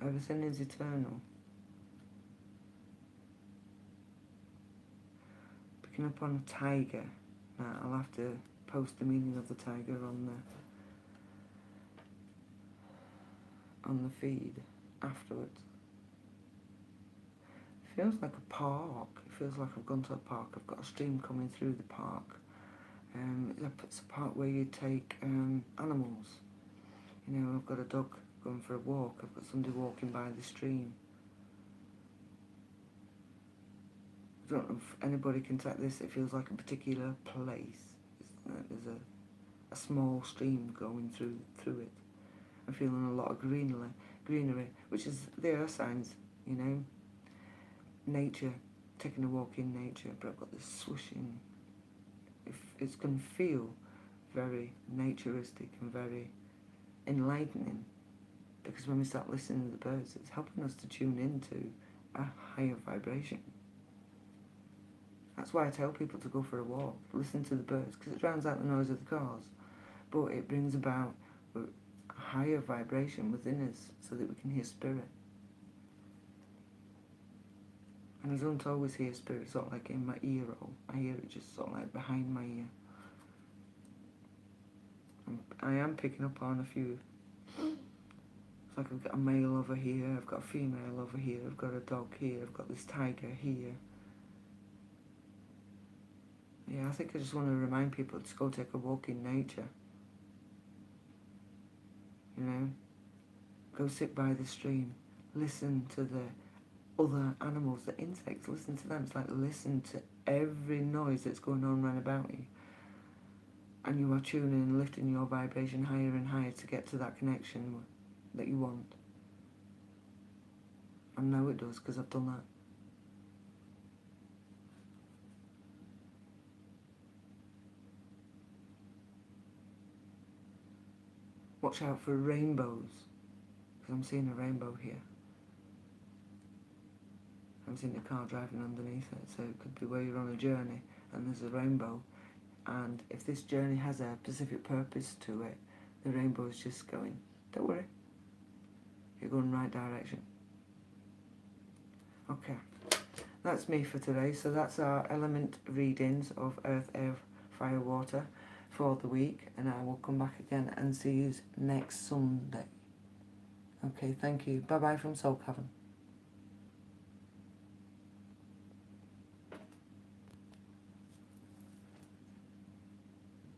Everything is eternal. Picking up on a tiger. Now I'll have to post the meaning of the tiger on the feed afterwards. feels like a park. It feels like I've gone to a park. I've got a stream coming through the park. It's a park where you take animals. You know, I've got a dog going for a walk. I've got somebody walking by the stream. I don't know if anybody can take this. It feels like a particular place. There's a small stream going through it. I'm feeling a lot of greenery, which is the earth signs, you know. Nature, taking a walk in nature, but I've got this swooshing. It's going to feel very naturistic and very enlightening, because when we start listening to the birds, it's helping us to tune into a higher vibration. That's why I tell people to go for a walk, listen to the birds, because it drowns out the noise of the cars, but it brings about a higher vibration within us so that we can hear spirit. And I don't always hear spirit sort of like in my ear roll. I hear it just sort of like behind my ear. I am picking up on a few. It's like I've got a male over here, I've got a female over here, I've got a dog here, I've got this tiger here. Yeah, I think I just want to remind people to go take a walk in nature. You know? Go sit by the stream. Listen to the other animals, the insects. Listen to them. It's like listen to every noise that's going on round about you. And you are tuning and lifting your vibration higher and higher to get to that connection that you want. I know it does, because I've done that. Watch out for rainbows, because I'm seeing a rainbow here. I'm seeing a car driving underneath it, so it could be where you're on a journey and there's a rainbow. And if this journey has a specific purpose to it, the rainbow is just going, don't worry, you're going in the right direction. Okay, that's me for today. So that's our element readings of Earth, Air, Fire, Water for the week, and I will come back again and see you next Sunday. Okay, thank you. Bye bye from Soul Cavern.